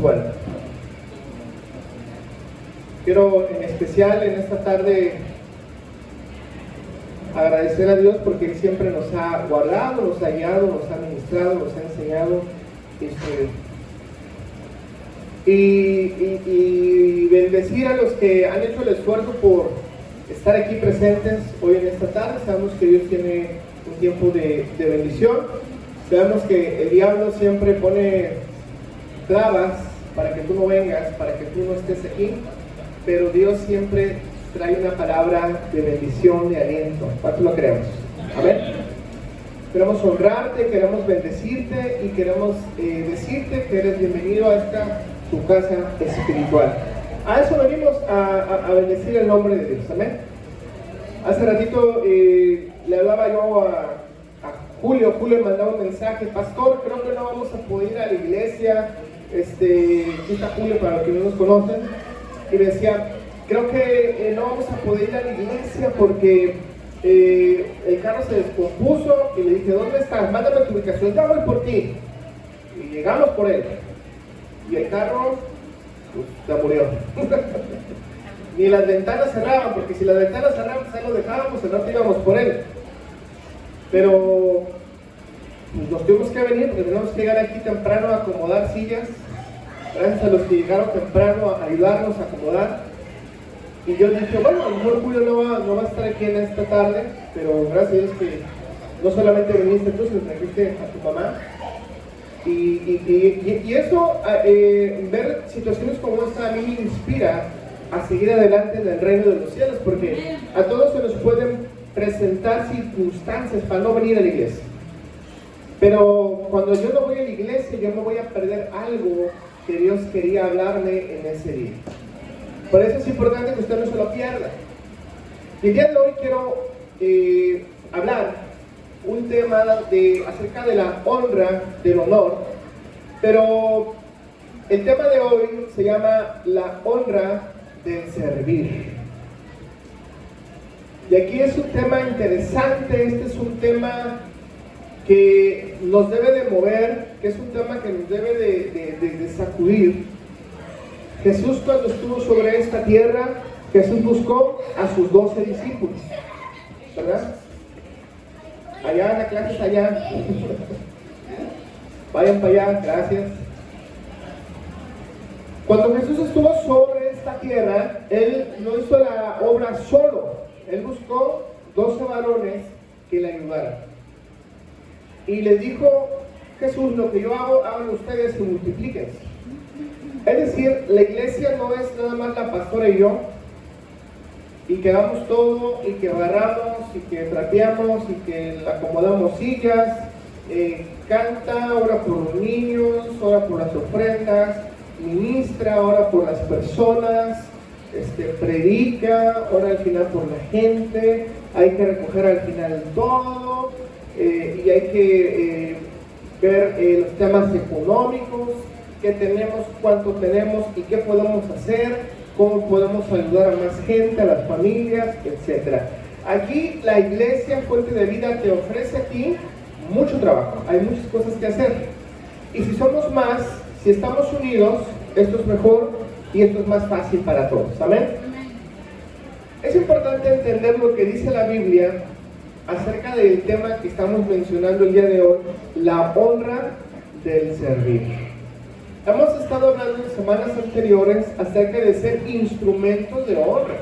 Bueno, quiero en especial en esta tarde agradecer a Dios porque Él siempre nos ha guardado, nos ha guiado, nos ha ministrado, nos ha enseñado y bendecir a los que han hecho el esfuerzo por estar aquí presentes hoy en esta tarde. Sabemos que Dios tiene un tiempo de bendición, sabemos que el diablo siempre pone trabas para que tú no vengas, para que tú no estés aquí, pero Dios siempre trae una palabra de bendición, de aliento. ¿Cuánto lo creemos? Amén. Queremos honrarte, queremos bendecirte y queremos decirte que eres bienvenido a esta tu casa espiritual. A eso venimos a bendecir el nombre de Dios. Amén. Hace ratito le hablaba yo a Julio me mandaba un mensaje: pastor, creo que no vamos a poder ir a la iglesia. Aquí está Julio, para los que no nos conocen, y me decía, creo que no vamos a poder ir a la iglesia porque el carro se descompuso. Y le dije, ¿dónde estás? Mándame tu ubicación, ya voy por ti. Y llegamos por él, y el carro pues, se murió. Ni las ventanas cerraban, porque si las ventanas cerraban, pues ahí lo dejábamos, el rato íbamos por él. Pero pues, nos tuvimos que venir porque tenemos que llegar aquí temprano a acomodar sillas. Gracias a los que llegaron temprano a ayudarnos a acomodar. Y yo dije, bueno, a lo mejor Julio no va a estar aquí en esta tarde, pero gracias a Dios que no solamente viniste tú, sino trajiste a tu mamá. Y eso, ver situaciones como esta, a mí me inspira a seguir adelante en el reino de los cielos, porque a todos se nos pueden presentar circunstancias para no venir a la iglesia. Pero cuando yo no voy a la iglesia, yo me voy a perder algo que Dios quería hablarme en ese día. Por eso es importante que usted no se lo pierda. Y el día de hoy quiero hablar un tema acerca de la honra, del honor, pero el tema de hoy se llama la honra del servir. Y aquí es un tema interesante, este es un tema que nos debe de mover, que es un tema que nos debe de sacudir. Jesús, cuando estuvo sobre esta tierra, Jesús buscó a sus 12 discípulos, ¿verdad? Allá, la clase está allá. Vayan para allá, gracias. Cuando Jesús estuvo sobre esta tierra, Él no hizo la obra solo. Él buscó 12 varones que le ayudaran. Y les dijo Jesús, lo que yo hago, hagan ustedes y multiplíquense. Es decir, la iglesia no es nada más la pastora y yo, y que hagamos todo, y que barramos, y que trapeamos, y que acomodamos sillas, canta, ora por los niños, ora por las ofrendas, ministra, ora por las personas, predica, ora al final por la gente, hay que recoger al final todo, y hay que ver los temas económicos, qué tenemos, cuánto tenemos y qué podemos hacer, cómo podemos ayudar a más gente, a las familias, etc. Aquí la iglesia Fuente de Vida te ofrece a ti mucho trabajo, hay muchas cosas que hacer. Y si somos más, si estamos unidos, esto es mejor y esto es más fácil para todos. ¿Amén? Es importante entender lo que dice la Biblia acerca del tema que estamos mencionando el día de hoy, la honra del servir. Hemos estado hablando en semanas anteriores acerca de ser instrumentos de honra.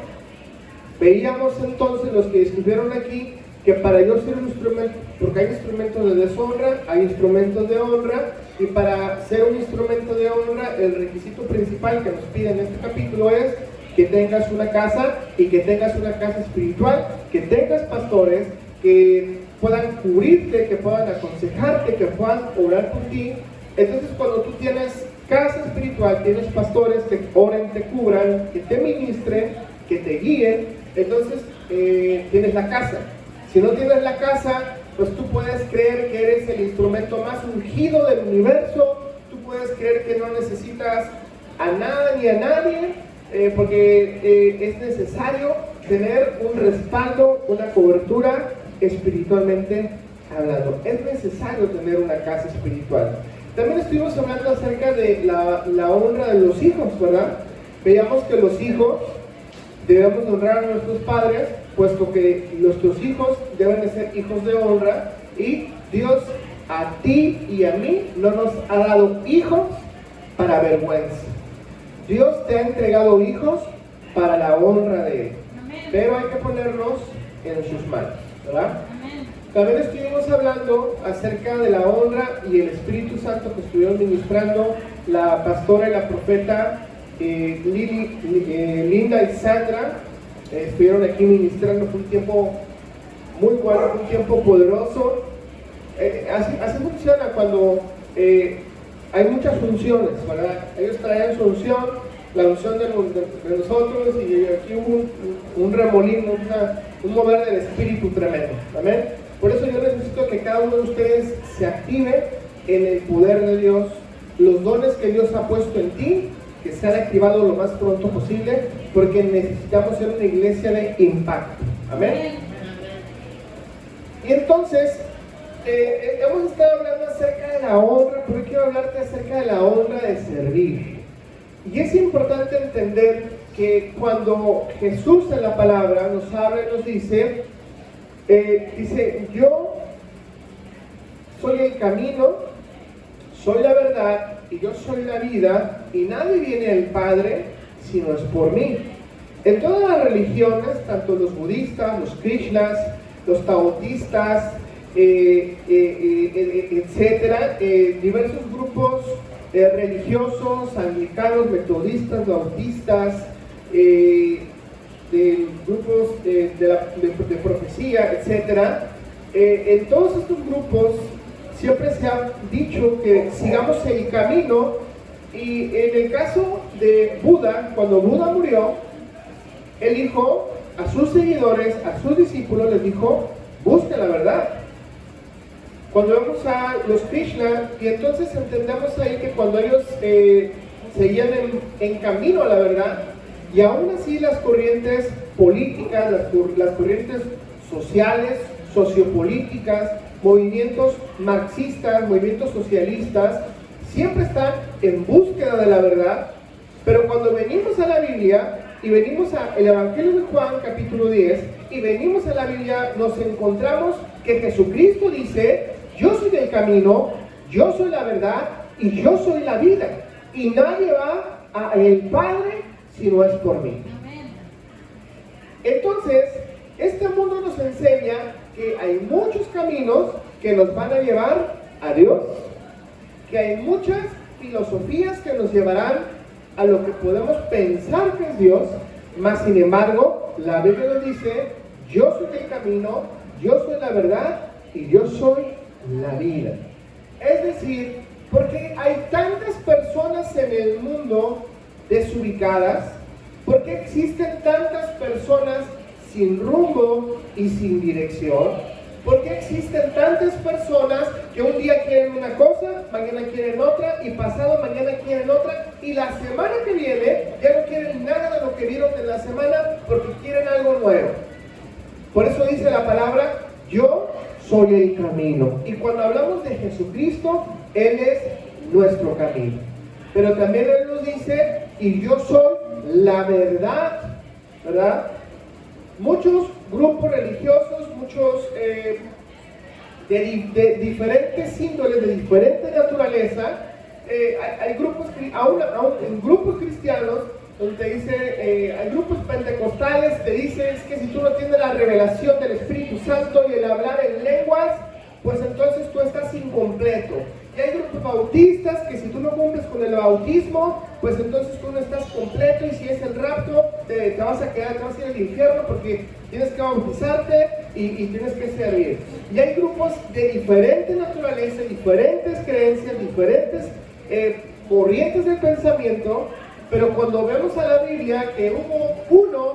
Veíamos entonces, los que estuvieron aquí, que para yo ser un instrumento, porque hay instrumentos de deshonra, hay instrumentos de honra, y para ser un instrumento de honra, el requisito principal que nos pide en este capítulo es que tengas una casa, y que tengas una casa espiritual, que tengas pastores que puedan cubrirte, que puedan aconsejarte, que puedan orar por ti. Entonces, cuando tú tienes casa espiritual, tienes pastores que oren, te cubran, que te ministren, que te guíen, entonces tienes la casa. Si no tienes la casa, pues tú puedes creer que eres el instrumento más ungido del universo, tú puedes creer que no necesitas a nada ni a nadie, porque es necesario tener un respaldo, una cobertura espiritualmente hablando. Es necesario tener una casa espiritual. También estuvimos hablando acerca de la honra de los hijos, ¿verdad? Veíamos que los hijos debemos honrar a nuestros padres, puesto que nuestros hijos deben de ser hijos de honra, y Dios a ti y a mí no nos ha dado hijos para vergüenza. Dios te ha entregado hijos para la honra de Él. Amén. Pero hay que ponerlos en sus manos, ¿verdad? Amén. También estuvimos hablando acerca de la honra y el Espíritu Santo que estuvieron ministrando la pastora y la profeta Linda y Sandra. Estuvieron aquí ministrando. Fue un tiempo muy bueno, un tiempo poderoso. Así funciona cuando hay muchas funciones, ¿verdad? Ellos traían su unción, la unción de nosotros, y aquí hubo un remolino, un mover del Espíritu tremendo. Amén. Por eso yo necesito que cada uno de ustedes se active en el poder de Dios, los dones que Dios ha puesto en ti, que sean activados lo más pronto posible, porque necesitamos ser una iglesia de impacto. Amén. Y entonces, hemos estado hablando acerca de la honra, pero quiero hablarte acerca de la honra de servir. Y es importante entender que cuando Jesús en la palabra nos habla y nos dice, yo soy el camino, soy la verdad y yo soy la vida, y nadie viene al Padre si no es por mí. En todas las religiones, tanto los budistas, los krishnas, los taoístas, etcétera, diversos grupos religiosos, anglicanos, metodistas, bautistas, de grupos de profecía, etcétera. En todos estos grupos siempre se ha dicho que sigamos el camino, y en el caso de Buda, cuando Buda murió, él dijo a sus seguidores, a sus discípulos, les dijo: busquen la verdad. Cuando vemos a los Krishna, y entonces entendemos ahí que cuando ellos seguían en camino a la verdad, y aún así las corrientes políticas, las corrientes sociales, sociopolíticas, movimientos marxistas, movimientos socialistas, siempre están en búsqueda de la verdad. Pero cuando venimos a la Biblia, y venimos al Evangelio de Juan capítulo 10, y venimos a la Biblia, nos encontramos que Jesucristo dice: yo soy el camino, yo soy la verdad y yo soy la vida, y nadie va al Padre si no es por mí. Entonces, este mundo nos enseña que hay muchos caminos que nos van a llevar a Dios, que hay muchas filosofías que nos llevarán a lo que podemos pensar que es Dios, mas sin embargo, la Biblia nos dice: yo soy el camino, yo soy la verdad y yo soy la vida. Es decir, porque hay tantas personas en el mundo desubicadas, porque existen tantas personas sin rumbo y sin dirección, porque existen tantas personas que un día quieren una cosa, mañana quieren otra, y pasado mañana quieren otra, y la semana que viene ya no quieren nada de lo que vieron en la semana, porque quieren algo nuevo. Por eso dice la palabra: yo soy el camino. Y cuando hablamos de Jesucristo, Él es nuestro camino. Pero también Él nos dice: y yo soy la verdad, ¿verdad? Muchos grupos religiosos, muchos de diferentes índoles, de diferente naturaleza, hay grupos, aún en grupos cristianos, donde te dice, hay grupos pentecostales, te dicen que si tú no tienes la revelación del Espíritu Santo y el hablar en lenguas, pues entonces tú estás incompleto. Y hay grupos bautistas que si tú no cumples con el bautismo, pues entonces tú no estás completo, y si es el rapto, te vas a quedar, te vas a ir al infierno porque tienes que bautizarte y tienes que servir. Y hay grupos de diferente naturaleza, diferentes creencias, diferentes corrientes de pensamiento, pero cuando vemos a la Biblia que hubo uno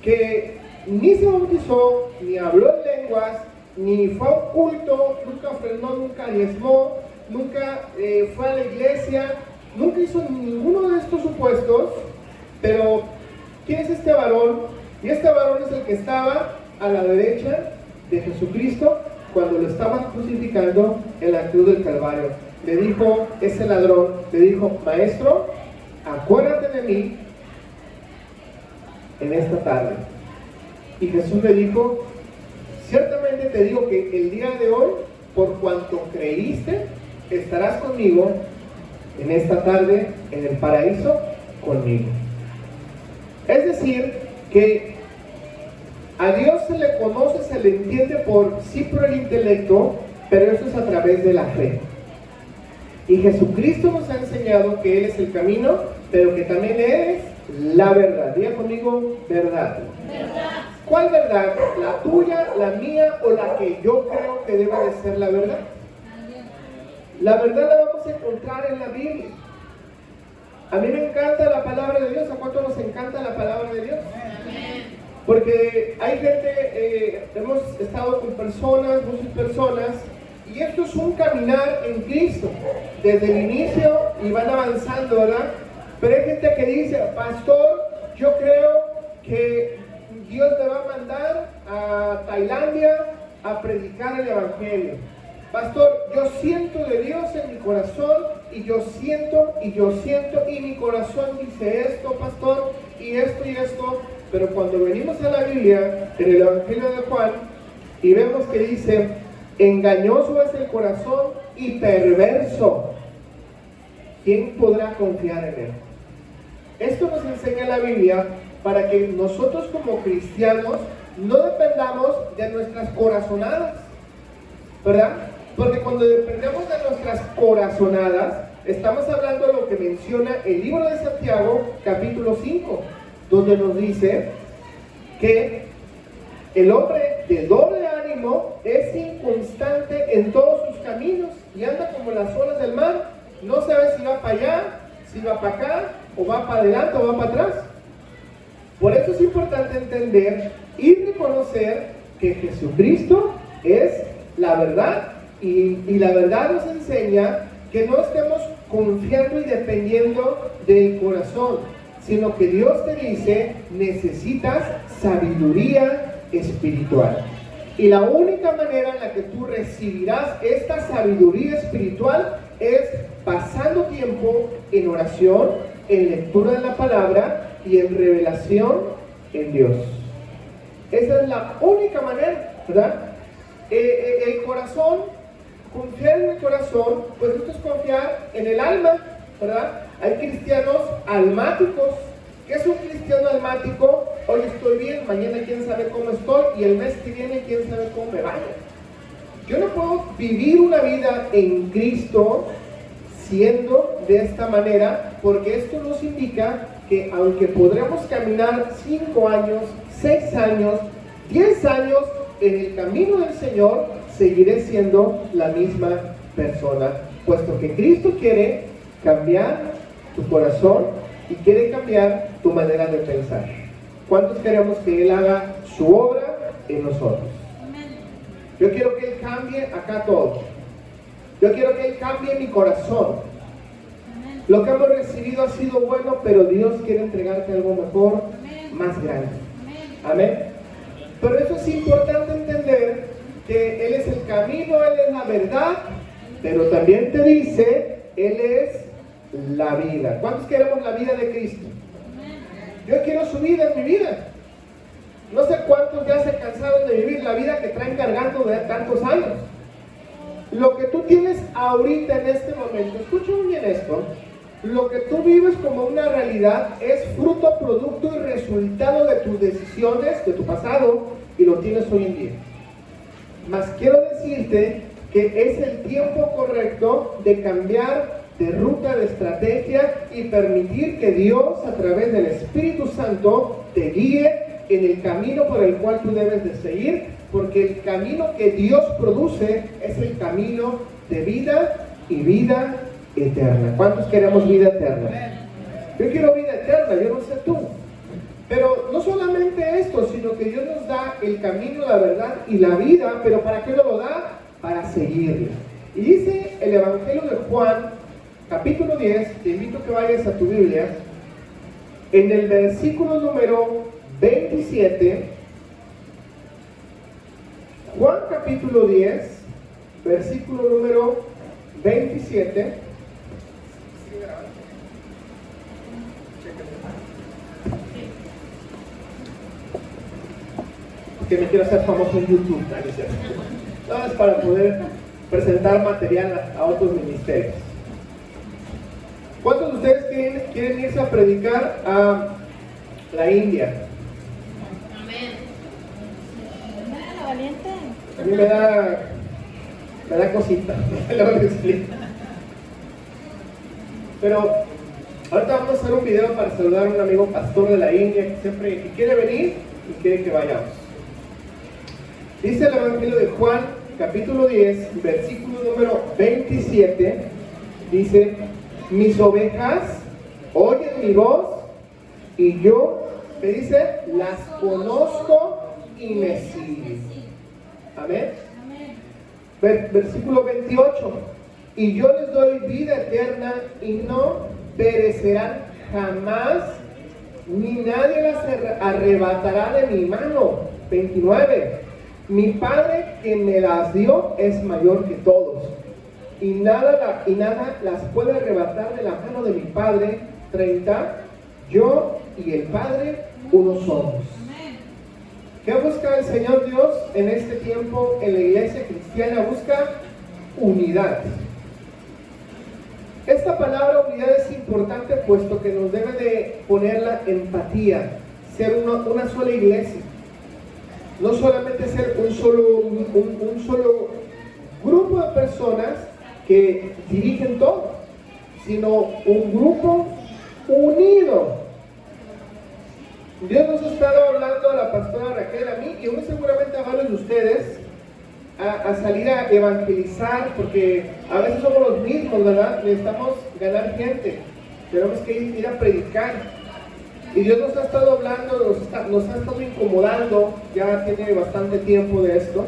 que ni se bautizó, ni habló en lenguas, ni fue a un culto, nunca ofrendó, nunca diezmó, nunca fue a la iglesia, nunca hizo ninguno de estos supuestos. Pero ¿quién es este varón? Y este varón es el que estaba a la derecha de Jesucristo cuando lo estaban crucificando en la cruz del Calvario. le dijo ese ladrón, le dijo, maestro, acuérdate de mí en esta tarde. Y Jesús le dijo, ciertamente te digo que el día de hoy, por cuanto creíste, estarás conmigo en esta tarde en el paraíso conmigo. Es decir, que a Dios se le conoce, se le entiende por el intelecto, pero eso es a través de la fe. Y Jesucristo nos ha enseñado que Él es el camino, pero que también es la verdad. Diga conmigo, verdad. Verdad. ¿Cuál verdad? ¿La tuya, la mía o la que yo creo que debe de ser la verdad? La verdad la vamos a encontrar en la Biblia. A mí me encanta la palabra de Dios. ¿A cuánto nos encanta la palabra de Dios? Porque hay gente, hemos estado con personas, muchas personas, y esto es un caminar en Cristo, desde el inicio y van avanzando, ¿verdad? Pero hay gente que dice, pastor, yo creo que Dios me va a mandar a Tailandia a predicar el Evangelio. Pastor, yo siento de Dios en mi corazón, y yo siento, y mi corazón dice esto, pastor, y esto. Pero cuando venimos a la Biblia, en el Evangelio de Juan, y vemos que dice, engañoso es el corazón y perverso, ¿quién podrá confiar en él? Esto nos enseña la Biblia para que nosotros como cristianos no dependamos de nuestras corazonadas, ¿verdad? Porque cuando dependemos de nuestras corazonadas, estamos hablando de lo que menciona el libro de Santiago, capítulo 5, donde nos dice que el hombre de doble ánimo es inconstante en todos sus caminos y anda como las olas del mar. No sabe si va para allá, si va para acá, o va para adelante o va para atrás. Por eso es importante entender y reconocer que Jesucristo es la verdad, y la verdad nos enseña que no estemos confiando y dependiendo del corazón, sino que Dios te dice, necesitas sabiduría espiritual. Y la única manera en la que tú recibirás esta sabiduría espiritual es pasando tiempo en oración, en lectura de la palabra y en revelación en Dios. Esa es la única manera, ¿verdad? El corazón, confiar en el corazón, pues esto es confiar en el alma, ¿verdad? Hay cristianos almáticos. ¿Qué es un cristiano almático? Hoy estoy bien, mañana quién sabe cómo estoy, y el mes que viene quién sabe cómo me vaya. Yo no puedo vivir una vida en Cristo siendo de esta manera, porque esto nos indica que aunque podremos caminar 5 años, 6 años, 10 años en el camino del Señor, seguiré siendo la misma persona, puesto que Cristo quiere cambiar tu corazón y quiere cambiar tu manera de pensar. ¿Cuántos queremos que Él haga su obra en nosotros? Yo quiero que Él cambie acá todo. Yo quiero que Él cambie mi corazón. Lo que hemos recibido ha sido bueno, pero Dios quiere entregarte algo mejor, más grande. Amén. Pero eso es importante entender, que Él es el camino, Él es la verdad, pero también te dice, Él es la vida. ¿Cuántos queremos la vida de Cristo? Yo quiero su vida en mi vida. No sé cuántos ya se cansaron de vivir la vida que traen cargando de tantos años. Lo que tú tienes ahorita en este momento, escucha muy bien esto, lo que tú vives como una realidad es fruto, producto y resultado de tus decisiones, de tu pasado, y lo tienes hoy en día. Mas quiero decirte que es el tiempo correcto de cambiar de ruta, de estrategia, y permitir que Dios, a través del Espíritu Santo, te guíe en el camino por el cual tú debes de seguir, porque el camino que Dios produce es el camino de vida y vida eterna. ¿Cuántos queremos vida eterna? Yo quiero vida eterna, yo no sé tú. Pero no solamente esto, sino que Dios nos da el camino, la verdad y la vida. ¿Pero para qué nos lo da? Para seguirle. Y dice el Evangelio de Juan, capítulo 10, te invito a que vayas a tu Biblia, en el versículo número 27, Juan capítulo 10, versículo número 27. Que me quiero hacer famoso en YouTube, no, es para poder presentar material a otros ministerios. ¿Cuántos de ustedes quieren irse a predicar a la India? Amén. A mí me da cosita, pero ahorita vamos a hacer un video para saludar a un amigo pastor de la India que quiere venir y quiere que vayamos. Dice el Evangelio de Juan, capítulo 10, versículo número 27, dice: mis ovejas oyen mi voz y yo, ¿qué dice? Las conozco y me siguen. Amén. Versículo 28, y yo les doy vida eterna y no perecerán jamás, ni nadie las arrebatará de mi mano. 29, mi Padre que me las dio es mayor que todos, y nada las puede arrebatar de la mano de mi Padre. 30, yo y el Padre uno somos. ¿Qué busca el Señor Dios en este tiempo en la iglesia cristiana? Busca unidad. Esta palabra unidad es importante puesto que nos debe de poner la empatía, ser una sola iglesia. No solamente ser un solo grupo de personas que dirigen todo, sino un grupo unido. Dios nos ha estado hablando a la pastora Raquel, a mí y muy seguramente a varios de ustedes a salir a evangelizar, porque a veces somos los mismos, ¿verdad? Necesitamos ganar gente, tenemos que ir a predicar. Y Dios nos ha estado hablando, nos ha estado incomodando, ya tiene bastante tiempo de esto,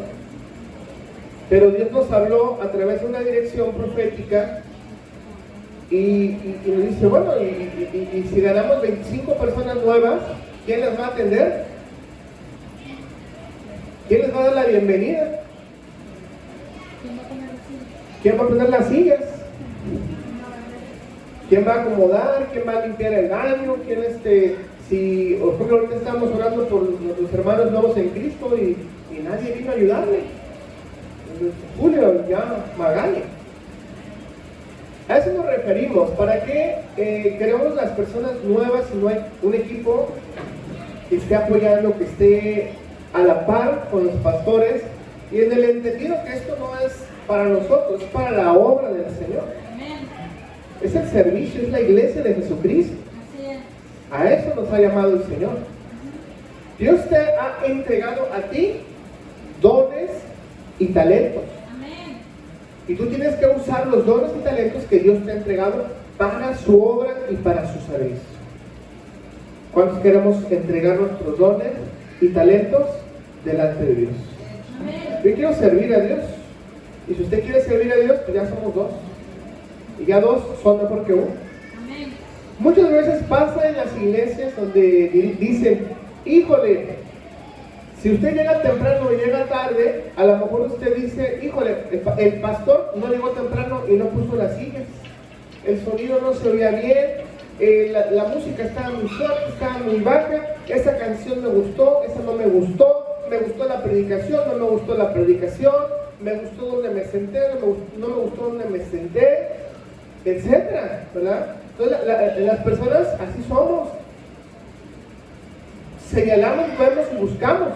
pero Dios nos habló a través de una dirección profética y nos dice, bueno, y si ganamos 25 personas nuevas, ¿quién las va a atender? ¿Quién les va a dar la bienvenida? ¿Quién va a poner las sillas? ¿Quién va a acomodar? ¿Quién va a limpiar el baño? ¿Quién si, por ejemplo, ahorita estamos orando por nuestros hermanos nuevos en Cristo y nadie vino a ayudarle? Julio, ya, Magali. A eso nos referimos. ¿Para qué queremos las personas nuevas si no hay un equipo que esté apoyando, que esté a la par con los pastores? Y en el entendido que esto no es para nosotros, es para la obra del Señor. Es el servicio, es la iglesia de Jesucristo. A eso nos ha llamado el Señor. Dios te ha entregado a ti dones y talentos. Y tú tienes que usar los dones y talentos que Dios te ha entregado para su obra y para su servicio. ¿Cuántos queremos entregar nuestros dones y talentos delante de Dios? Yo quiero servir a Dios. Y si usted quiere servir a Dios, pues ya somos dos. Y ya dos son mejor que uno. Amén. Muchas veces pasa en las iglesias donde dicen, híjole, si usted llega temprano o llega tarde, a lo mejor usted dice, híjole, el pastor no llegó temprano y no puso las sillas, el sonido no se oía bien, la música estaba muy fuerte, estaba muy baja, esa canción me gustó, esa no me gustó la predicación, no me gustó la predicación, me gustó donde me senté, no me gustó donde me senté, etcétera, ¿verdad? Entonces las personas así somos. Señalamos, vemos y buscamos.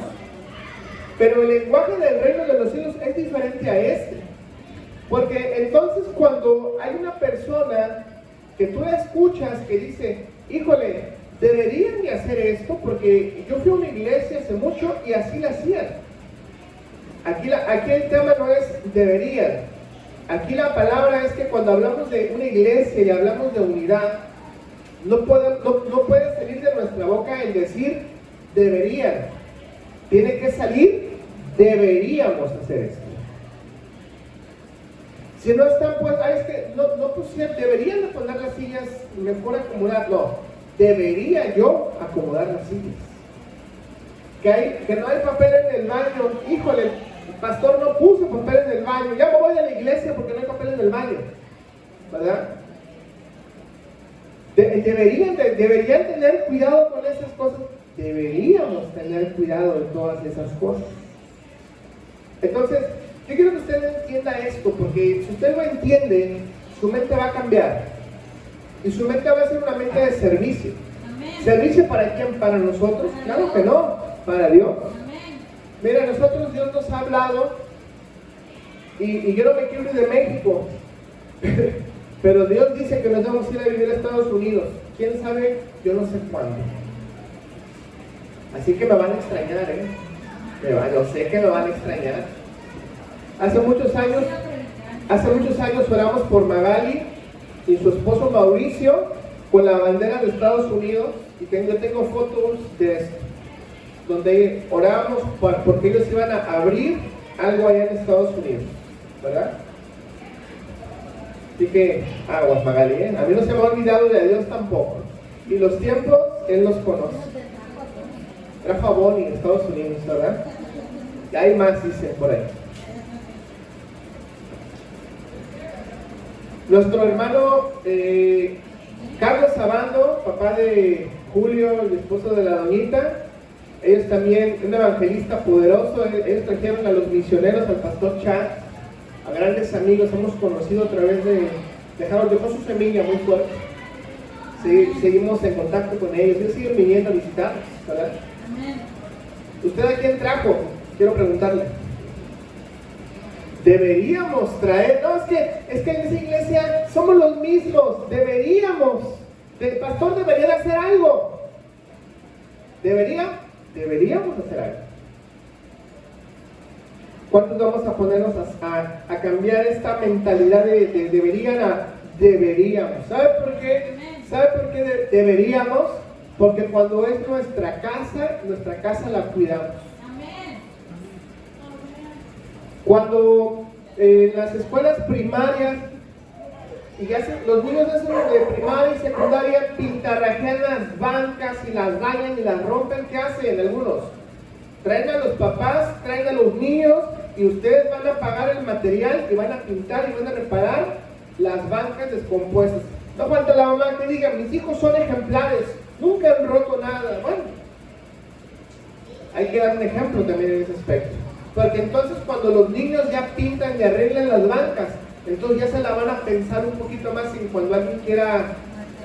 Pero el lenguaje del reino de los cielos es diferente a este. Porque entonces cuando hay una persona que tú la escuchas que dice, híjole, deberían de hacer esto porque yo fui a una iglesia hace mucho y así la hacían. Aquí el tema no es deberían. Aquí la palabra es que cuando hablamos de una iglesia y hablamos de unidad, no puede salir de nuestra boca el decir deberían. Tiene que salir, deberíamos hacer esto. Si no están, pues, es que no pusieron, deberían de poner las sillas mejor acomodadas. No, debería yo acomodar las sillas. Que no hay papel en el baño, híjole, El pastor no puso papel en el baño. Ya me voy a la iglesia porque no hay papel en el baño. ¿Verdad? Deberían tener cuidado con esas cosas. Deberíamos tener cuidado de todas esas cosas. Entonces, yo quiero que usted entienda esto, porque si usted lo entiende, su mente va a cambiar. Y su mente va a ser una mente de servicio. Amén. ¿Servicio para quién? ¿Para nosotros? Claro que no, para Dios. Amén. Mira, nosotros Dios nos ha hablado, y yo no me quiero ir de México, pero Dios dice que nos vamos a ir a vivir a Estados Unidos. ¿Quién sabe? Yo no sé cuándo. Así que me van a extrañar, yo sé que me van a extrañar. Hace muchos años oramos por Magali y su esposo Mauricio con la bandera de Estados Unidos, y yo tengo fotos de esto, donde orábamos porque ellos iban a abrir algo allá en Estados Unidos, ¿verdad? Así que, aguas Magali, a mí no se me ha olvidado de Dios tampoco, y los tiempos Él los conoce. Era Favón en Estados Unidos, ¿verdad? Y hay más, dicen por ahí. Nuestro hermano Carlos Sabando, papá de Julio, el esposo de la doñita, ellos también, un evangelista poderoso. Ellos trajeron a los misioneros, al pastor Chad, a grandes amigos. Hemos conocido a través de dejó su semilla muy fuerte. Sí, seguimos en contacto con ellos. Ellos siguen viniendo a visitarnos, ¿verdad? Amén. ¿Usted a quién trajo? Quiero preguntarle. Deberíamos traer, no, es que en esa iglesia somos los mismos. El pastor debería de hacer algo. Deberíamos hacer algo. ¿Cuántos vamos a ponernos a cambiar esta mentalidad de deberían a deberíamos? ¿Sabe por qué? Deberíamos? Porque cuando es nuestra casa la cuidamos. Cuando en las escuelas primarias, y los niños de primaria y secundaria pintarrajean las bancas y las dañan y las rompen, ¿qué hacen algunos? Traen a los papás, traen a los niños, y ustedes van a pagar el material y van a pintar y van a reparar las bancas descompuestas. No falta la mamá que diga, mis hijos son ejemplares, nunca han roto nada. Bueno, hay que dar un ejemplo también en ese aspecto. Porque entonces cuando los niños ya pintan y arreglan las bancas, entonces ya se la van a pensar un poquito más en cuando alguien quiera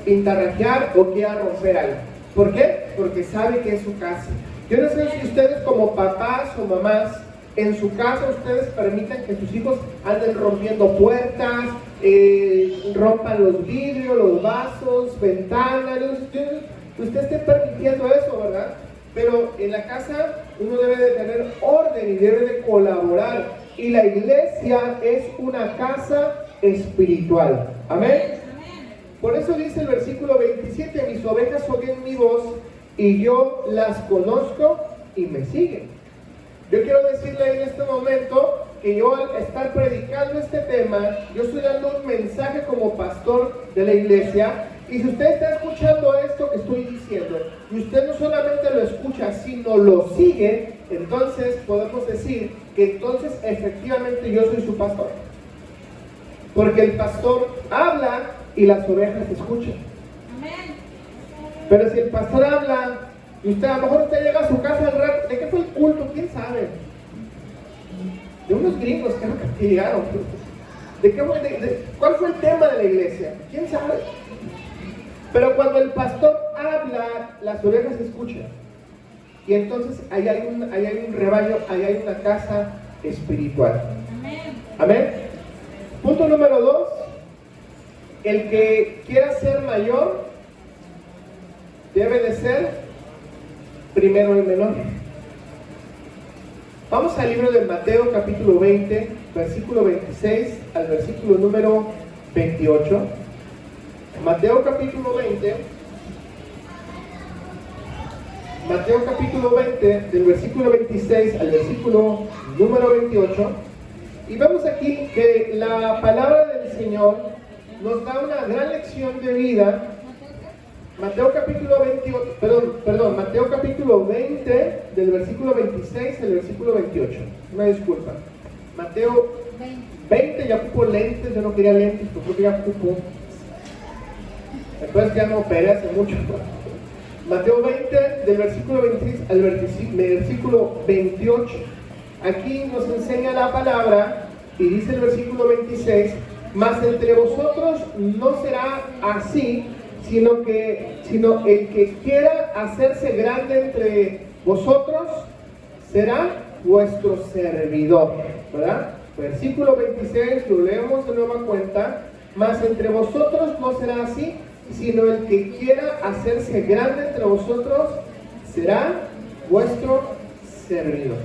pintarrajear o quiera romper algo. ¿Por qué? Porque sabe que es su casa. Yo no sé si ustedes como papás o mamás, en su casa ustedes permitan que sus hijos anden rompiendo puertas, rompan los vidrios, los vasos, ventanas. Usted esté permitiendo eso, ¿verdad? Pero en la casa uno debe de tener orden y debe de colaborar. Y la iglesia es una casa espiritual. ¿Amén? Por eso dice el versículo 27, mis ovejas oyen mi voz y yo las conozco y me siguen. Yo quiero decirle en este momento que yo al estar predicando este tema, yo estoy dando un mensaje como pastor de la iglesia. Y si usted está escuchando esto que estoy diciendo, y usted no solamente lo escucha, sino lo sigue, entonces podemos decir que entonces efectivamente yo soy su pastor. Porque el pastor habla y las ovejas escuchan. Amén. Pero si el pastor habla, y usted a lo mejor usted llega a su casa al rato, ¿de qué fue el culto? ¿Quién sabe? De unos gringos que llegaron. ¿Cuál fue el tema de la iglesia? ¿Quién sabe? Pero cuando el pastor habla, las ovejas escuchan. Y entonces ahí hay un rebaño, ahí hay una casa espiritual. Amén. Amén. Punto número 2. El que quiera ser mayor debe de ser primero el menor. Vamos al libro de Mateo capítulo 20, versículo 26 al versículo número 28. Mateo capítulo 20, del versículo 26 al versículo número 28, y vemos aquí que la palabra del Señor nos da una gran lección de vida. Mateo capítulo 20, del versículo 26 al versículo 28. Una disculpa. Mateo 20, ya ocupo lentes, yo no quería lentes, pero creo que ya ocupo. Entonces ya no operé hace mucho. Mateo 20, del versículo 26 al versículo 28. Aquí nos enseña la palabra y dice el versículo 26: mas entre vosotros no será así, sino el que quiera hacerse grande entre vosotros será vuestro servidor, ¿verdad? Versículo 26, lo leemos de nueva cuenta: mas entre vosotros no será así, sino el que quiera hacerse grande entre vosotros será vuestro servidor.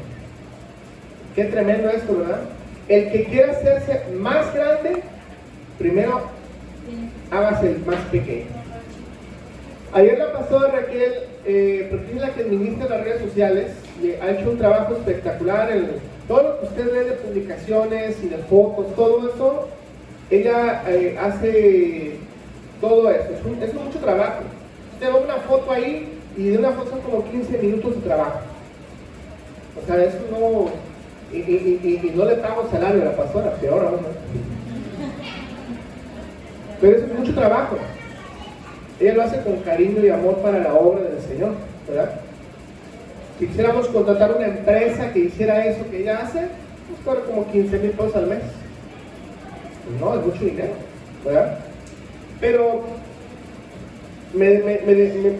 Qué tremendo esto, ¿verdad? El que quiera hacerse más grande, primero hágase el más pequeño. Ayer la pastora Raquel, porque es la que administra las redes sociales, ha hecho un trabajo espectacular en todo lo que usted ve de publicaciones y de fotos, todo eso. Ella hace todo eso, es mucho trabajo. Usted ve una foto ahí y de una foto son como 15 minutos de trabajo. O sea, eso no... Y no le pago salario a la pastora, peor aún, ¿no? Pero eso es mucho trabajo. Ella lo hace con cariño y amor para la obra del Señor, ¿verdad? Si quisiéramos contratar una empresa que hiciera eso que ella hace, pues cobra como 15,000 pesos al mes. Pues no, es mucho dinero, ¿verdad? Pero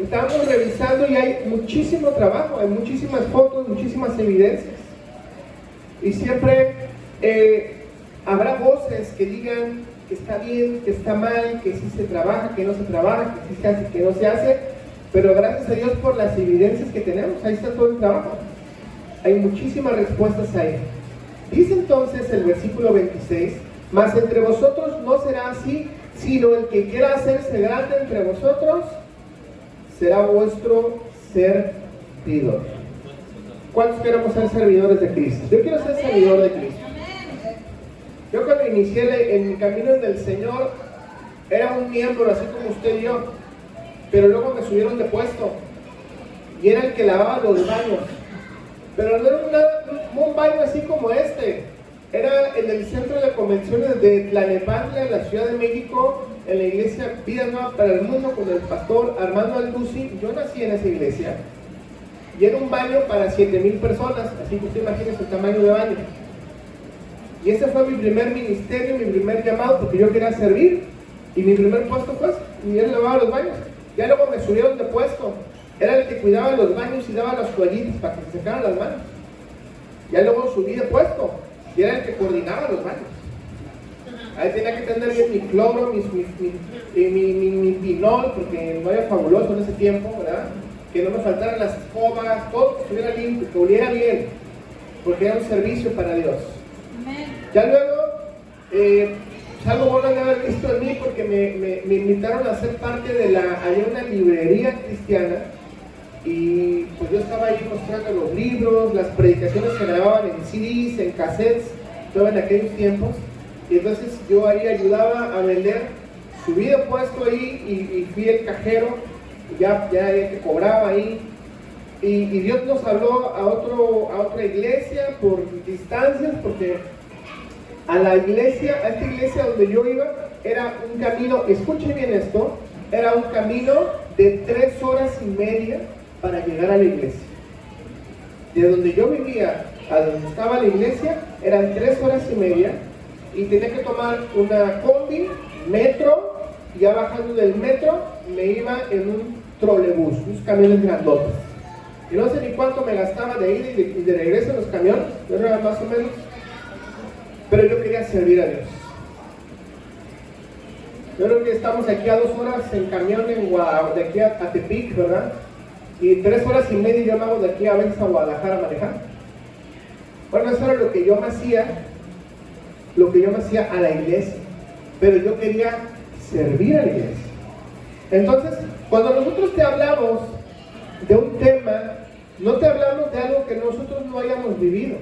estábamos revisando y hay muchísimo trabajo, hay muchísimas fotos, muchísimas evidencias. Y siempre habrá voces que digan que está bien, que está mal, que sí se trabaja, que no se trabaja, que sí se hace, que no se hace. Pero gracias a Dios por las evidencias que tenemos, ahí está todo el trabajo. Hay muchísimas respuestas ahí. Dice entonces el versículo 26: mas entre vosotros no será así, sino el que quiera hacerse grande entre vosotros será vuestro servidor. ¿Cuántos queremos ser servidores de Cristo? Yo quiero ser servidor de Cristo. Yo cuando inicié en mi camino en el Señor era un miembro así como usted y yo, pero luego me subieron de puesto y era el que lavaba los baños, pero no era un baño así como este. Era en el centro de convenciones de Tlalnepantla, en la Ciudad de México, en la iglesia Vida Nueva para el Mundo con el pastor Armando Alducci. Yo nací en esa iglesia y era un baño para 7,000 personas, así que usted imagínese el tamaño de baño. Y ese fue mi primer ministerio, mi primer llamado, porque yo quería servir. Y mi primer puesto fue, y él lavaba los baños. Ya luego me subieron de puesto. Era el que cuidaba los baños y daba las toallitas para que se secaran las manos. Ya luego subí de puesto y era el que coordinaba los baños. Ahí tenía que tener bien mi cloro, mi pinol, porque no era fabuloso en ese tiempo, ¿verdad? Que no me faltaran las escobas, todo que estuviera limpio, que oliera bien, porque era un servicio para Dios. Ya luego, algo bueno de haber visto en mí, porque me invitaron a ser parte de había una librería cristiana, y pues yo estaba ahí mostrando los libros, las predicaciones se grababan en CDs, en cassettes, todo en aquellos tiempos, y entonces yo ahí ayudaba a vender, subí de puesto ahí y fui el cajero, ya que cobraba ahí, y Dios nos habló a otra iglesia por distancias, porque a esta iglesia donde yo iba, era un camino, escuchen bien esto, era un camino de 3 horas y media para llegar a la iglesia. De donde yo vivía a donde estaba la iglesia, eran 3 horas y media, y tenía que tomar una combi, metro, y ya bajando del metro, me iba en un trolebús, unos camiones grandotes. Y no sé ni cuánto me gastaba de ida y de regreso en los camiones, yo era más o menos. Pero yo quería servir a Dios. Yo creo que estamos aquí a 2 horas en camión de aquí a Tepic, ¿verdad? Y 3 horas y media yo me hago de aquí a veces a Guadalajara manejando. Bueno, eso era lo que yo me hacía a la iglesia. Pero yo quería servir a la iglesia. Entonces, cuando nosotros te hablamos de un tema, no te hablamos de algo que nosotros no hayamos vivido.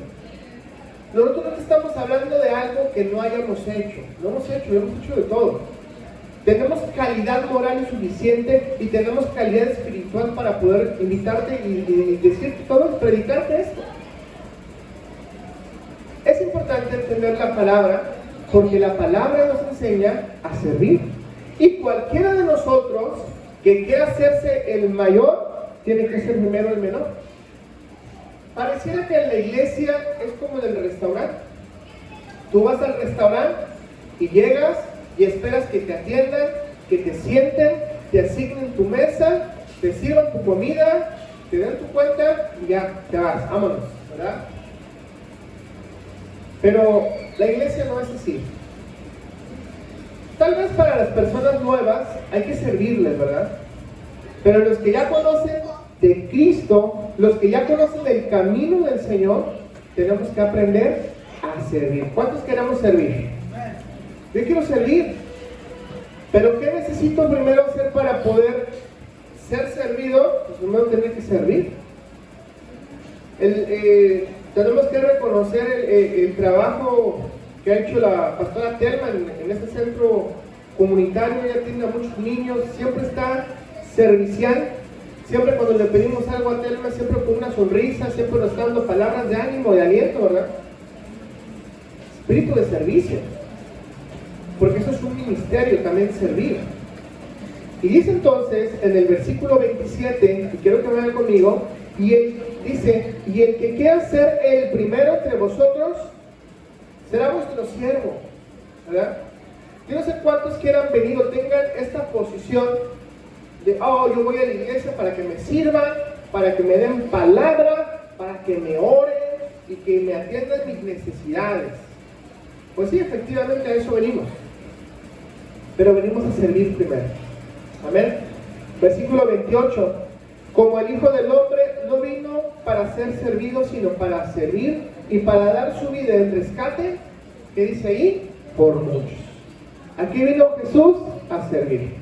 Nosotros no te estamos hablando de algo que no hayamos hecho. Lo hemos hecho de todo. Tenemos calidad moral suficiente y tenemos calidad espiritual para poder invitarte y decirte todo, predicarte esto. importante entender la palabra, porque la palabra nos enseña a servir. Y cualquiera de nosotros que quiera hacerse el mayor, tiene que ser primero el menor. Pareciera que en la iglesia es como en el restaurante. Tú vas al restaurante y llegas y esperas que te atiendan, que te sienten, te asignen tu mesa, te sirvan tu comida, te den tu cuenta y ya te vas, vámonos, ¿verdad? Pero la iglesia no es así. Tal vez para las personas nuevas hay que servirles, ¿verdad? Pero los que ya conocen de Cristo, los que ya conocen el camino del Señor, tenemos que aprender a servir. ¿Cuántos queremos servir? Yo quiero servir. Pero ¿qué necesito primero hacer para poder ser servido? Pues primero tener que servir. Tenemos que reconocer el trabajo que ha hecho la pastora Telma en este centro comunitario. Ella atiende a muchos niños, siempre está servicial. Siempre cuando le pedimos algo a Telma, siempre con una sonrisa, siempre nos está dando palabras de ánimo, de aliento, ¿verdad? Espíritu de servicio. Porque eso es un ministerio también, servir. Y dice entonces en el versículo 27, y quiero que vayan conmigo, y él dice: y el que quiera ser el primero entre vosotros será vuestro siervo, ¿verdad? Yo no sé cuántos quieran venir o tengan esta posición de, yo voy a la iglesia para que me sirvan, para que me den palabra, para que me oren y que me atiendan mis necesidades. Pues sí, efectivamente a eso venimos. Pero venimos a servir primero. Amén. Versículo 28. Como el Hijo del Hombre no vino para ser servido, sino para servir y para dar su vida en rescate, ¿qué dice ahí? Por muchos. Aquí vino Jesús a servir.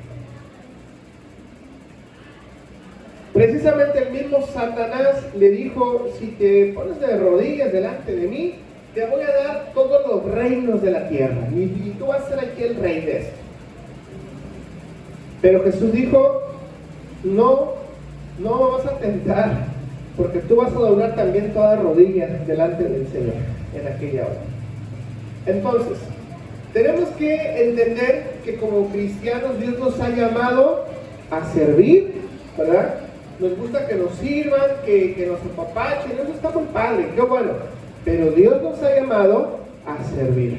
Precisamente el mismo Satanás le dijo: si te pones de rodillas delante de mí, te voy a dar todos los reinos de la tierra y tú vas a ser aquí el rey de esto. Pero Jesús dijo: no vas a tentar, porque tú vas a doblar también todas rodillas delante del Señor en aquella hora. Entonces, tenemos que entender que como cristianos Dios nos ha llamado a servir, ¿verdad? Nos gusta que nos sirvan, que nos apapachen, eso está muy padre, qué bueno. Pero Dios nos ha llamado a servir.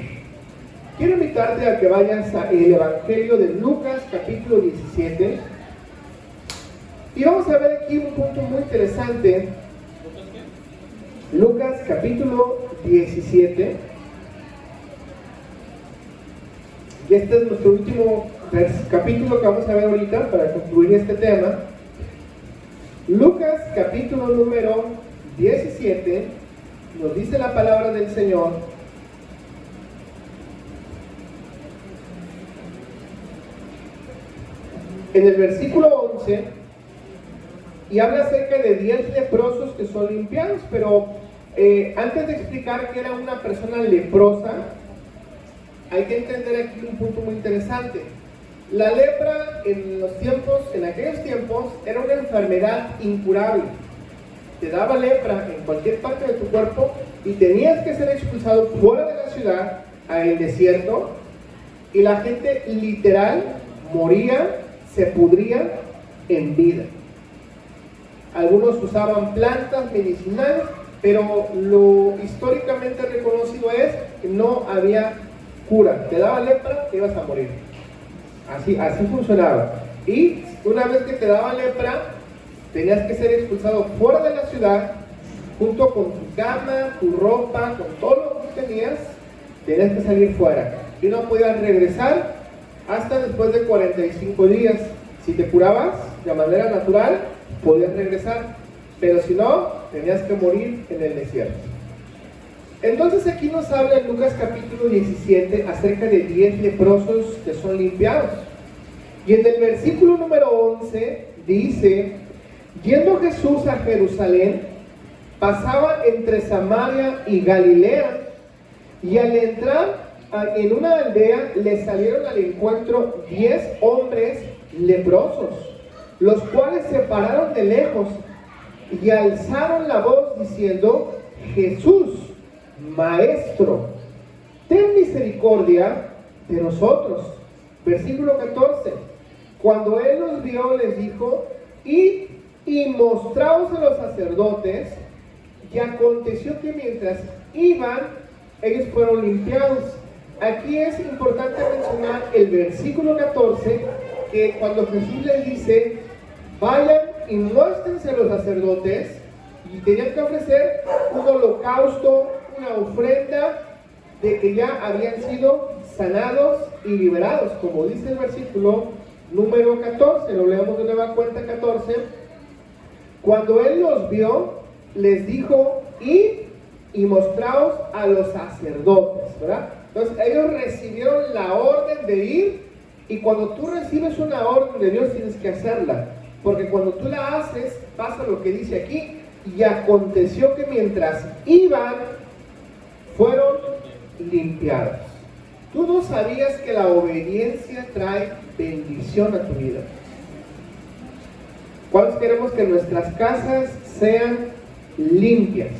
Quiero invitarte a que vayas al Evangelio de Lucas, capítulo 17. Y vamos a ver aquí un punto muy interesante. Lucas, capítulo 17. Y este es nuestro último capítulo que vamos a ver ahorita para concluir este tema. Lucas, capítulo número 17, nos dice la palabra del Señor: en el versículo 11, y habla acerca de 10 leprosos que son limpiados. Pero antes de explicar que era una persona leprosa, hay que entender aquí un punto muy interesante. La lepra en aquellos tiempos, era una enfermedad incurable. Te daba lepra en cualquier parte de tu cuerpo y tenías que ser expulsado fuera de la ciudad, al desierto, y la gente literal moría, se pudría en vida. Algunos usaban plantas medicinales, pero lo históricamente reconocido es que no había cura. Te daba lepra, te ibas a morir. Así funcionaba. Y una vez que te daba lepra, tenías que ser expulsado fuera de la ciudad, junto con tu cama, tu ropa, con todo lo que tenías. Tenías que salir fuera y no podías regresar hasta después de 45 días. Si te curabas de manera natural, podías regresar, pero si no, tenías que morir en el desierto. Entonces aquí nos habla en Lucas capítulo 17 acerca de 10 leprosos que son limpiados. Y en el versículo número 11 dice: yendo Jesús a Jerusalén, pasaba entre Samaria y Galilea, y al entrar en una aldea le salieron al encuentro 10 hombres leprosos, los cuales se pararon de lejos y alzaron la voz diciendo: Jesús, Maestro, ten misericordia de nosotros. Versículo 14. Cuando él los vio, les dijo, id y mostraos a los sacerdotes. Y aconteció que mientras iban, ellos fueron limpiados. Aquí es importante mencionar el versículo 14, que cuando Jesús les dice, vayan y muéstrense a los sacerdotes, y tenían que ofrecer un holocausto, una ofrenda de que ya habían sido sanados y liberados, como dice el versículo número 14, lo leemos de nueva cuenta 14. Cuando él los vio, les dijo, id y mostraos a los sacerdotes, ¿verdad? Entonces ellos recibieron la orden de ir, y cuando tú recibes una orden de Dios tienes que hacerla, porque cuando tú la haces pasa lo que dice aquí, y aconteció que mientras iban fueron limpiados. Tú no sabías que la obediencia trae bendición a tu vida. ¿Cuántos queremos que nuestras casas sean limpias?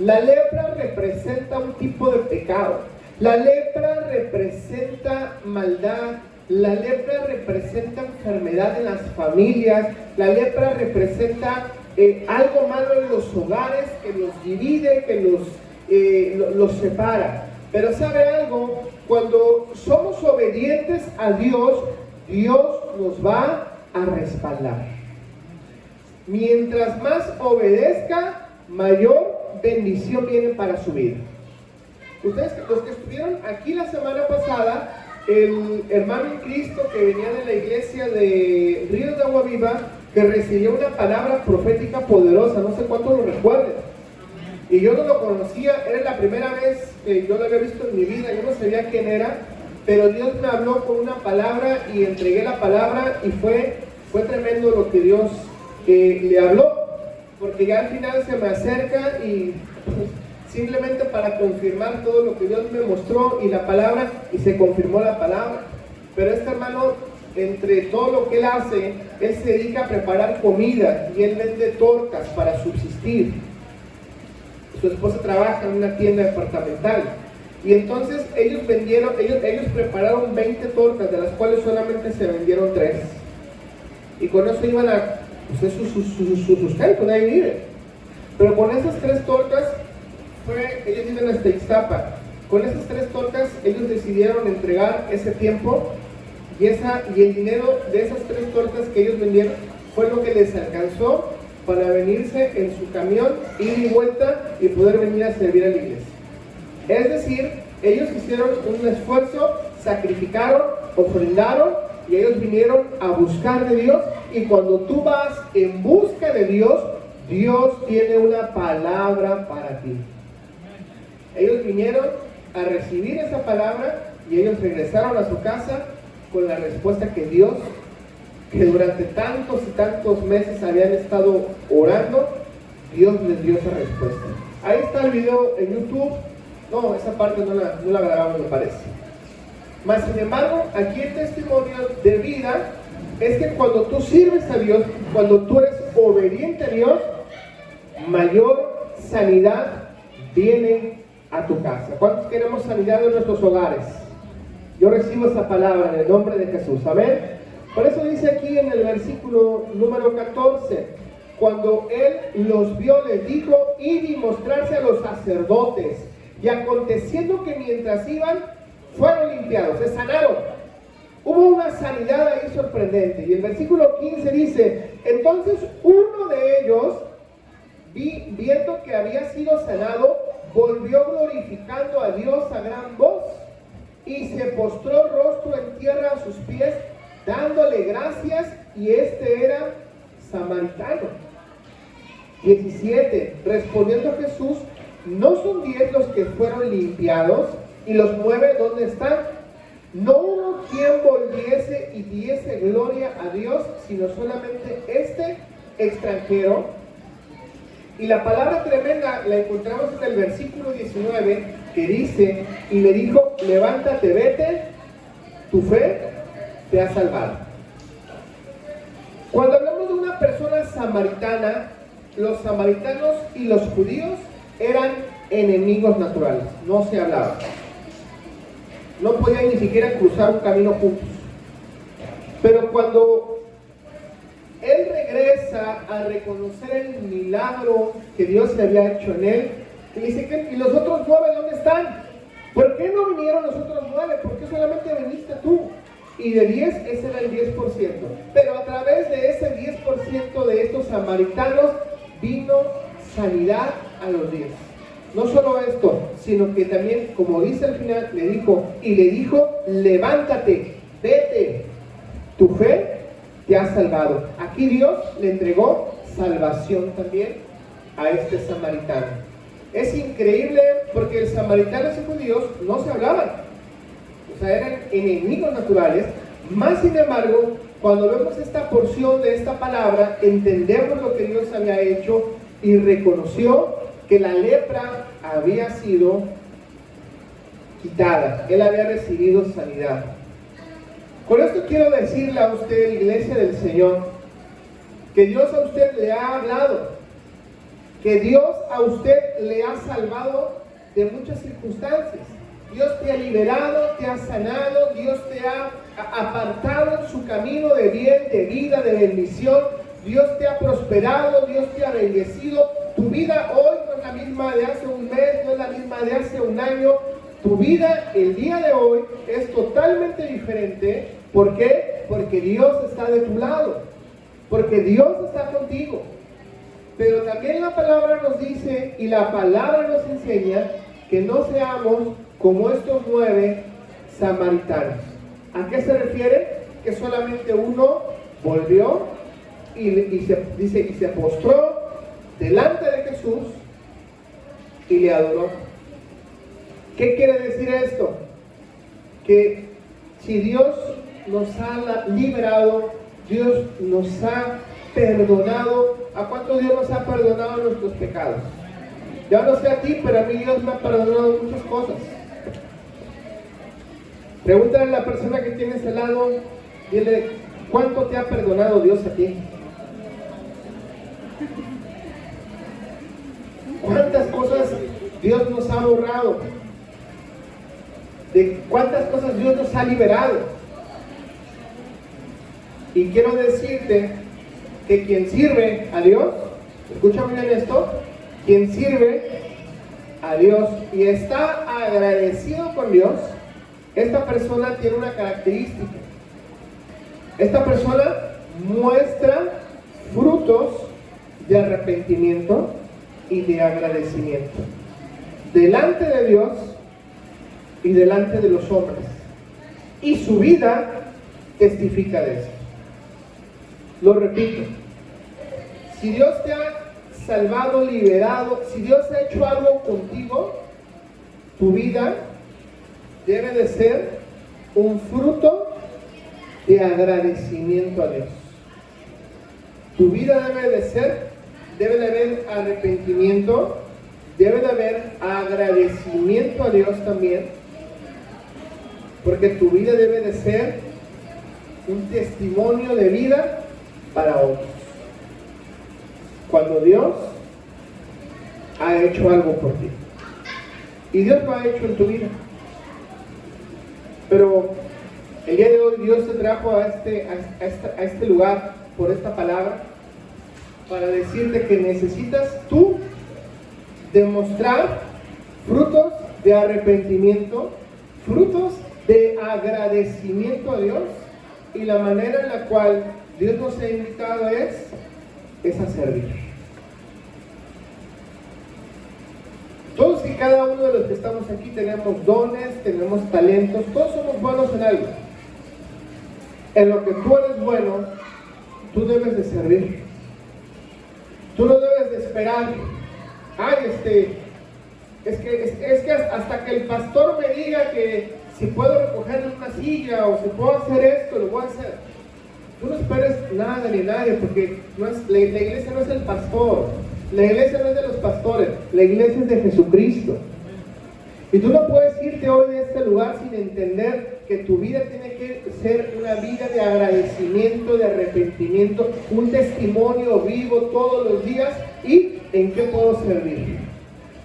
La lepra representa un tipo de pecado. La lepra representa maldad. La lepra representa enfermedad en las familias. La lepra representa algo malo en los hogares que nos divide, que los separa. Pero ¿sabe algo? Cuando somos obedientes a Dios, Dios nos va a respaldar. Mientras más obedezca, mayor bendición viene para su vida. Ustedes, los que estuvieron aquí la semana pasada, el hermano en Cristo que venía de la iglesia de Ríos de Agua Viva, que recibió una palabra profética poderosa, no sé cuántos lo recuerden, y yo no lo conocía, era la primera vez que yo lo había visto en mi vida, yo no sabía quién era, pero Dios me habló con una palabra y entregué la palabra, y fue tremendo lo que Dios le habló, porque ya al final se me acerca y simplemente para confirmar todo lo que Dios me mostró y la palabra, y se confirmó la palabra. Pero este hermano, entre todo lo que él hace, él se dedica a preparar comida y él vende tortas para subsistir. Su esposa trabaja en una tienda departamental, y entonces ellos prepararon 20 tortas, de las cuales solamente se vendieron 3, y con eso iban a hacer su sustento, de ahí vive. Pero con esas 3 tortas, ellos viven hasta Ixtapa, con esas 3 tortas ellos decidieron entregar ese tiempo, y el dinero de esas 3 tortas que ellos vendieron fue lo que les alcanzó para venirse en su camión, ir y vuelta, y poder venir a servir a la iglesia. Es decir, ellos hicieron un esfuerzo, sacrificaron, ofrendaron, y ellos vinieron a buscar de Dios. Y cuando tú vas en busca de Dios, Dios tiene una palabra para ti. Ellos vinieron a recibir esa palabra, y ellos regresaron a su casa con la respuesta que Dios, que durante tantos y tantos meses habían estado orando, Dios les dio esa respuesta. Ahí está el video en YouTube. No, esa parte no la grabamos, me parece. Mas sin embargo, aquí el testimonio de vida es que cuando tú sirves a Dios, cuando tú eres obediente a Dios, mayor sanidad viene a tu casa. ¿Cuántos queremos sanidad en nuestros hogares? Yo recibo esa palabra en el nombre de Jesús, amén. Por eso dice aquí en el versículo número 14, cuando él los vio, les dijo, id y mostrarse a los sacerdotes. Y aconteciendo que mientras iban, fueron limpiados, se sanaron. Hubo una sanidad ahí sorprendente. Y el versículo 15 dice, entonces uno de ellos, viendo que había sido sanado, volvió glorificando a Dios a gran voz, y se postró rostro en tierra a sus pies, dándole gracias, y este era samaritano. 17. Respondiendo Jesús, ¿no son 10 los que fueron limpiados? ¿Y los 9 dónde están? No hubo quien volviese y diese gloria a Dios, sino solamente este extranjero. Y la palabra tremenda la encontramos en el versículo 19, que dice, y le dijo, levántate, vete, tu fe te ha salvado. Cuando hablamos de una persona samaritana, los samaritanos y los judíos eran enemigos naturales, no se hablaban. No podían ni siquiera cruzar un camino juntos. Pero cuando él regresa a reconocer el milagro que Dios le había hecho en él, y dice, ¿y los otros 9 dónde están? ¿Por qué no vinieron los otros 9? ¿Por qué solamente viniste tú? Y de 10, ese era el 10%. Pero a través de ese 10% de estos samaritanos vino sanidad a los 10. No solo esto, sino que también, como dice al final, le dijo, levántate, vete, tu fe te ha salvado. Aquí Dios le entregó salvación también a este samaritano. Es increíble porque los samaritanos y judíos no se hablaban, o sea, eran enemigos naturales. Más sin embargo, cuando vemos esta porción de esta palabra, entendemos lo que Dios había hecho y reconoció que la lepra había sido quitada, él había recibido sanidad. Con esto quiero decirle a usted, iglesia del Señor, que Dios a usted le ha hablado, que Dios a usted le ha salvado de muchas circunstancias. Dios te ha liberado, te ha sanado, Dios te ha apartado en su camino de bien, de vida, de bendición. Dios te ha prosperado, Dios te ha bendecido. Tu vida hoy no es la misma de hace un mes, no es la misma de hace un año. Tu vida el día de hoy es totalmente diferente. ¿Por qué? Porque Dios está de tu lado, porque Dios está contigo. Pero también la palabra nos dice y la palabra nos enseña que no seamos como estos 9 samaritanos. ¿A qué se refiere? Que solamente uno volvió y se postró delante de Jesús y le adoró. ¿Qué quiere decir esto? Que si Dios nos ha liberado, Dios nos ha perdonado. ¿A cuánto Dios nos ha perdonado nuestros pecados? Ya no sé a ti, pero a mí Dios me ha perdonado muchas cosas. Pregúntale a la persona que tienes al lado, dile, ¿cuánto te ha perdonado Dios a ti? ¿Cuántas cosas Dios nos ha borrado? ¿De cuántas cosas Dios nos ha liberado? Y quiero decirte que quien sirve a Dios, escúchame bien esto, quien sirve a Dios y está agradecido con Dios, esta persona tiene una característica. Esta persona muestra frutos de arrepentimiento y de agradecimiento delante de Dios y delante de los hombres. Y su vida testifica de eso. Lo repito, si Dios te ha salvado, liberado, si Dios ha hecho algo contigo, tu vida debe de ser un fruto de agradecimiento a Dios. Tu vida debe de haber arrepentimiento, debe de haber agradecimiento a Dios también, porque tu vida debe de ser un testimonio de vida para otros. Cuando Dios ha hecho algo por ti. Y Dios lo ha hecho en tu vida. Pero el día de hoy Dios te trajo a este lugar por esta palabra para decirte que necesitas tú demostrar frutos de arrepentimiento, frutos de agradecimiento a Dios, y la manera en la cual Dios nos ha invitado es a servir. Todos y cada uno de los que estamos aquí tenemos dones, tenemos talentos, todos somos buenos en algo. En lo que tú eres bueno, tú debes de servir. Tú no debes de esperar. Es que hasta que el pastor me diga que si puedo recoger una silla o si puedo hacer esto, lo voy a hacer. Tú no esperes nada ni nadie, porque la iglesia no es el pastor. La iglesia no es de los pastores, la iglesia es de Jesucristo. Y tú no puedes irte hoy de este lugar sin entender que tu vida tiene que ser una vida de agradecimiento, de arrepentimiento, un testimonio vivo todos los días. ¿Y en qué puedo servir?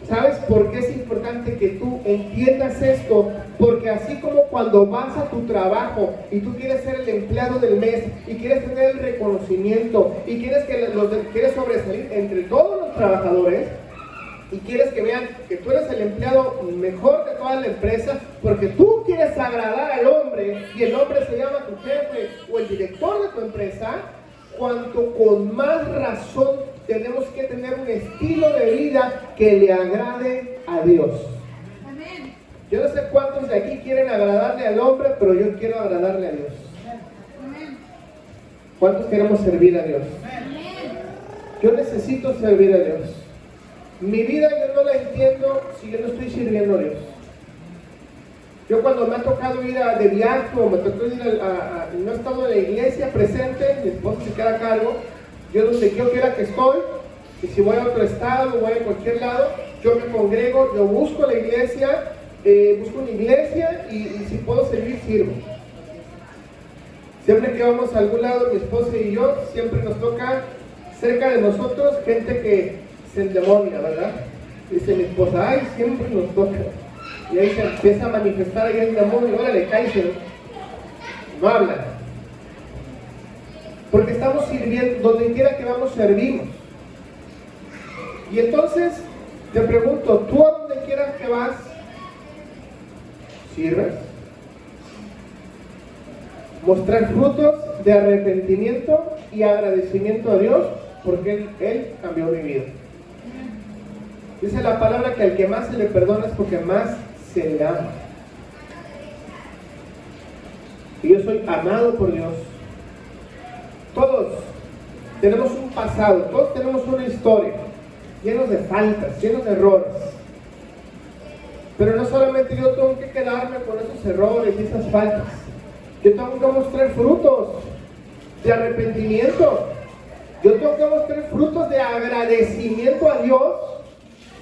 ¿Sabes por qué es importante que tú entiendas esto? Porque así como cuando vas a tu trabajo y tú quieres ser el empleado del mes y quieres tener el reconocimiento y quieres sobresalir entre todos los trabajadores y quieres que vean que tú eres el empleado mejor de toda la empresa porque tú quieres agradar al hombre y el hombre se llama tu jefe o el director de tu empresa, cuanto con más razón tenemos que tener un estilo de vida que le agrade a Dios. Amén. Yo no sé cuántos de aquí quieren agradarle al hombre, pero yo quiero agradarle a Dios. Amén. ¿Cuántos queremos servir a Dios? Amén. Yo necesito servir a Dios. Mi vida yo no la entiendo si yo no estoy sirviendo a Dios. Yo cuando me ha tocado ir de viaje o me tocó ir no he estado en la iglesia presente, mi esposa se queda a cargo, yo donde yo quiera que estoy, y si voy a otro estado, voy a cualquier lado, yo me congrego, yo busco la iglesia, busco una iglesia y si puedo servir, sirvo. Siempre que vamos a algún lado, mi esposa y yo, siempre nos toca cerca de nosotros gente que se endemonia, ¿verdad? Dice mi esposa, ay, siempre nos toca. Y ahí se empieza a manifestar ahí el demonio, órale, cállate, no hablan. Porque estamos sirviendo, donde quiera que vamos, servimos. Y entonces, te pregunto, ¿tú a donde quieras que vas, sirves? Mostrar frutos de arrepentimiento y agradecimiento a Dios, porque Él cambió mi vida. Dice la palabra que al que más se le perdona es porque más se le ama. Y yo soy amado por Dios. Todos tenemos un pasado, todos tenemos una historia, llenos de faltas, llenos de errores. Pero no solamente yo tengo que quedarme con esos errores y esas faltas. Yo tengo que mostrar frutos de arrepentimiento. Yo tengo que mostrar frutos de agradecimiento a Dios,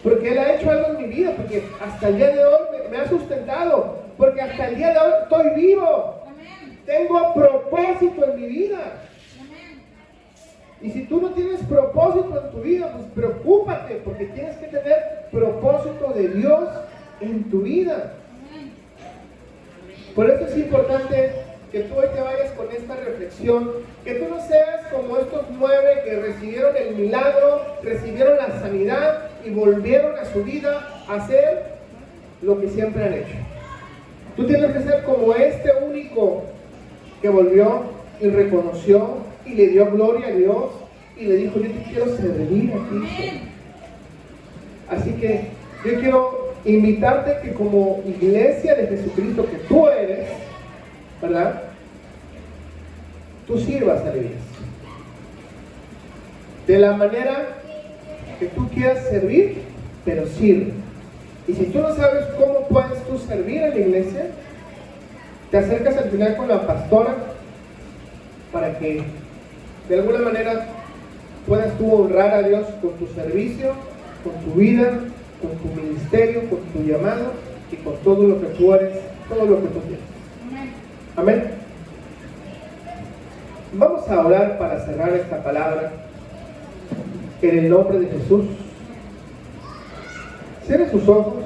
porque Él ha hecho algo en mi vida, porque hasta el día de hoy me ha sustentado, porque hasta el día de hoy estoy vivo. Amén. Tengo propósito en mi vida. Amén. Y si tú no tienes propósito en tu vida, pues preocúpate, porque tienes que tener propósito de Dios en tu vida. Amén. Por eso es importante que tú hoy te vayas con esta reflexión, que tú no seas como estos 9 que recibieron el milagro, recibieron la sanidad y volvieron a su vida a hacer lo que siempre han hecho. Tú tienes que ser como este único que volvió y reconoció y le dio gloria a Dios y le dijo, yo te quiero servir a ti. Así que yo quiero invitarte que como iglesia de Jesucristo que tú eres, ¿verdad? Tú sirvas a la iglesia de la manera que tú quieras servir, pero sirve. Y si tú no sabes cómo puedes tú servir a la iglesia, te acercas al final con la pastora para que de alguna manera puedas tú honrar a Dios con tu servicio, con tu vida, con tu ministerio, con tu llamado y con todo lo que tú eres, todo lo que tú tienes. Amén. Vamos a orar para cerrar esta palabra en el nombre de Jesús. Cierre sus ojos.